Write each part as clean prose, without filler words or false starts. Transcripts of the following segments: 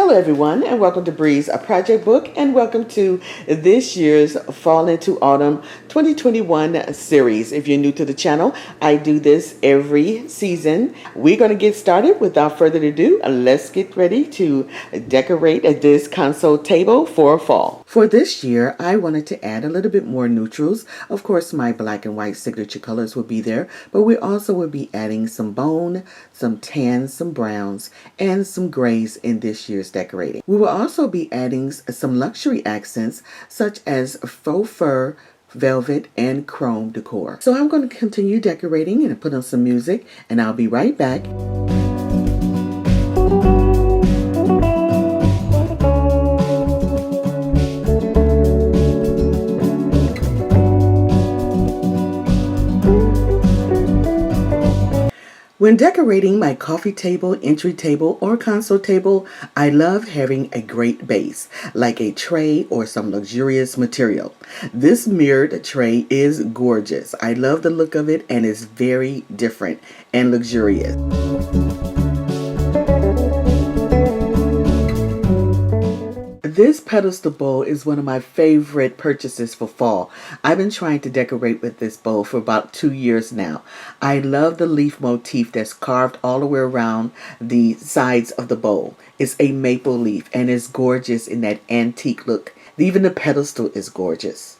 Hello everyone, and welcome to Breeze, a project book, and welcome to this year's Fall into Autumn 2021 series. If you're new to the channel, I do this every season. We're going to get started. Without further ado, let's get ready to decorate this console table for fall. For this year, I wanted to add a little bit more neutrals. Of course, my black and white signature colors will be there, but we also will be adding some bone, some tans, some browns, and some grays in this year's decorating. We will also be adding some luxury accents such as faux fur, velvet, and chrome decor. So I'm going to continue decorating and put on some music, and I'll be right back. When decorating my coffee table, entry table, or console table, I love having a great base, like a tray or some luxurious material. This mirrored tray is gorgeous. I love the look of it, and it's very different and luxurious. This pedestal bowl is one of my favorite purchases for fall. I've been trying to decorate with this bowl for about 2 years now. I love the leaf motif that's carved all the way around the sides of the bowl. It's a maple leaf and it's gorgeous in that antique look. Even the pedestal is gorgeous.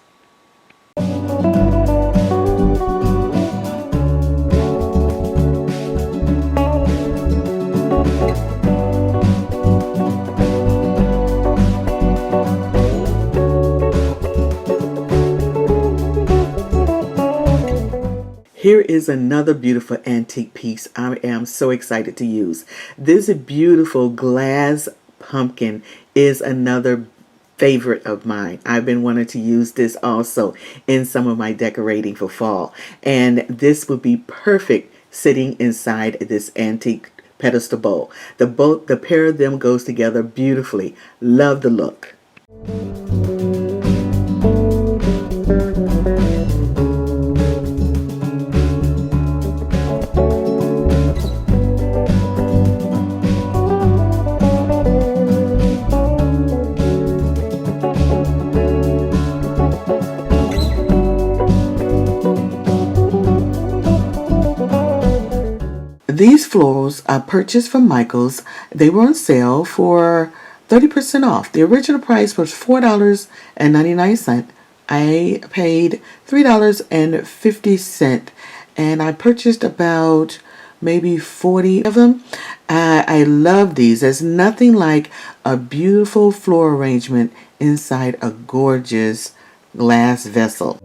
Here is another beautiful antique piece I am so excited to use. This beautiful glass pumpkin is another favorite of mine. I've been wanting to use this also in some of my decorating for fall. And this would be perfect sitting inside this antique pedestal bowl. The pair of them goes together beautifully. Love the look. These florals I purchased from Michael's. They were on sale for 30% off. The original price was $4.99. I paid $3.50, and I purchased about maybe 40 of them. I love these. There's nothing like a beautiful floral arrangement inside a gorgeous glass vessel.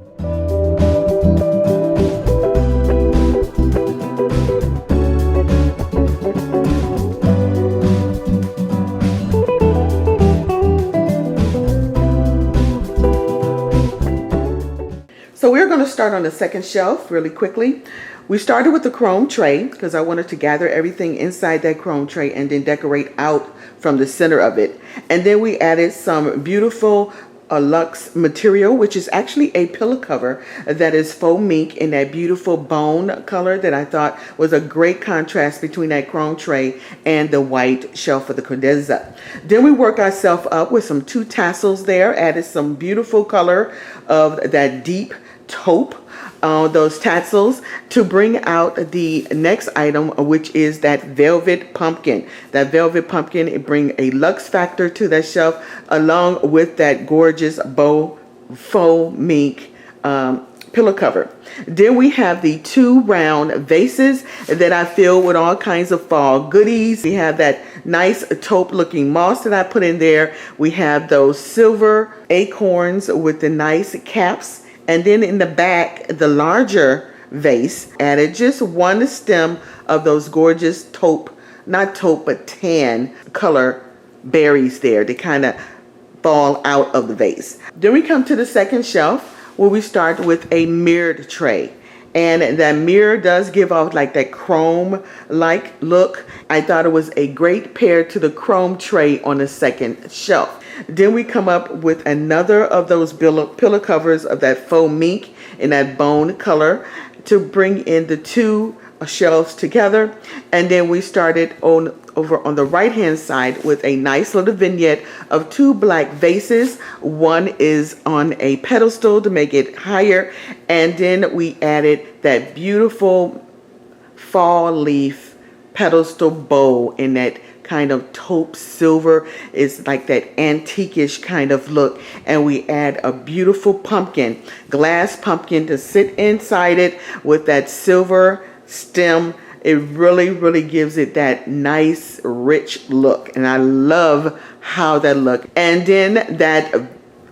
So we're going to start on the second shelf really quickly. We started with the chrome tray because I wanted to gather everything inside that chrome tray and then decorate out from the center of it. And then we added some beautiful luxe material, which is actually a pillow cover that is faux mink in that beautiful bone color that I thought was a great contrast between that chrome tray and the white shelf of the credenza. Then we work ourselves up with some 2 tassels there, added some beautiful color of that deep taupe, those tassels, to bring out the next item, which is that velvet pumpkin. That velvet pumpkin, it brings a luxe factor to that shelf, along with that gorgeous bow faux mink pillow cover. Then we have the 2 round vases that I filled with all kinds of fall goodies. We have that nice taupe looking moss that I put in there. We have those silver acorns with the nice caps. And then in the back, the larger vase added just 1 stem of those gorgeous taupe, not taupe, but tan color berries there. They kind of fall out of the vase. Then we come to the second shelf where we start with a mirrored tray. And that mirror does give off like that chrome-like look. I thought it was a great pair to the chrome tray on the second shelf. Then we come up with another of those pillow covers of that faux mink in that bone color to bring in the 2 shelves together. And then we started on over on the right hand side with a nice little vignette of two black vases. One is on a pedestal to make it higher, and then we added that beautiful fall leaf pedestal bowl in that kind of taupe silver. It's like that antique-ish kind of look, and we add a beautiful pumpkin, glass pumpkin, to sit inside it with that silver stem. It really gives it that nice rich look, and I love how that look. And then that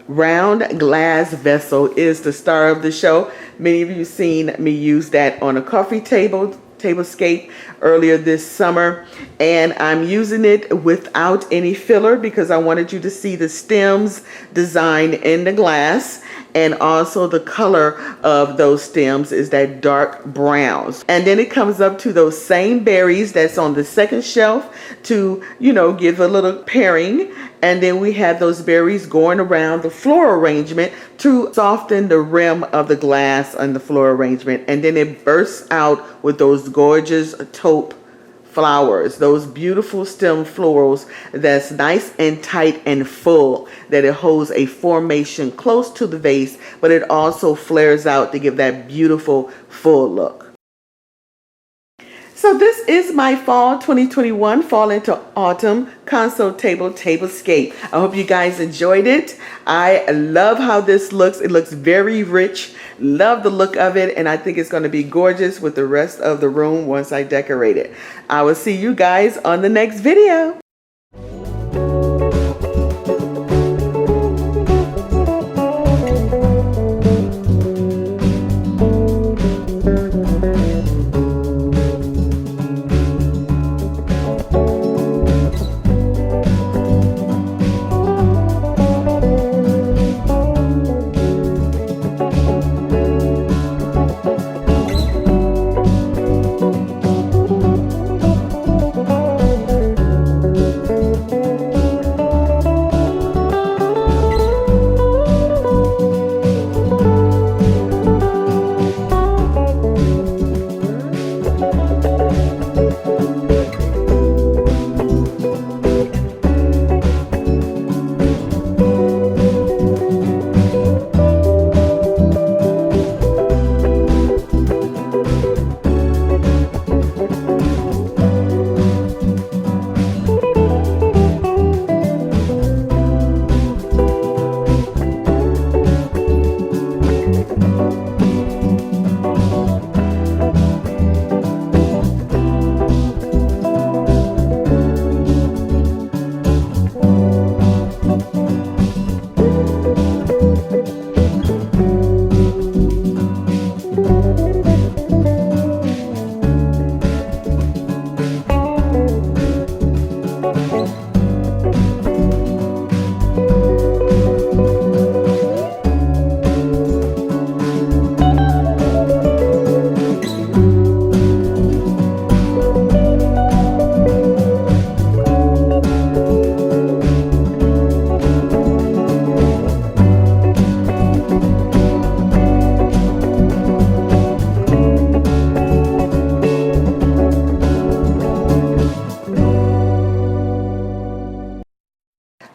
round glass vessel is the star of the show. Many of you seen me use that on a coffee tablescape earlier this summer, and I'm using it without any filler because I wanted you to see the stems design in the glass, and also the color of those stems is that dark browns. And then it comes up to those same berries that's on the second shelf to, you know, give a little pairing. And then we have those berries going around the floral arrangement to soften the rim of the glass and the floral arrangement. And then it bursts out with those gorgeous taupe flowers, those beautiful stem florals that's nice and tight and full, that it holds a formation close to the vase, but it also flares out to give that beautiful full look. So this is my fall 2021 fall into autumn console tablescape. I hope you guys enjoyed it. I love how this looks. It looks very rich. Love the look of it, and I think it's going to be gorgeous with the rest of the room once I decorate it. I will see you guys on the next video.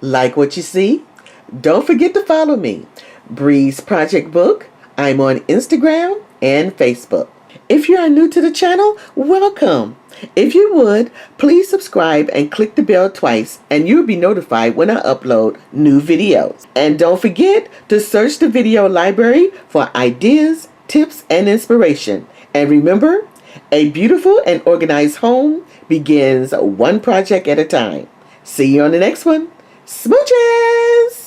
Like what you see? Don't forget to follow me, Breeze Project Book. I'm on Instagram and Facebook. If you are new to the channel, welcome. If you would, please subscribe and click the bell twice, and you'll be notified when I upload new videos. And don't forget to search the video library for ideas, tips, and inspiration. And remember, a beautiful and organized home begins one project at a time. See you on the next one. Smooches!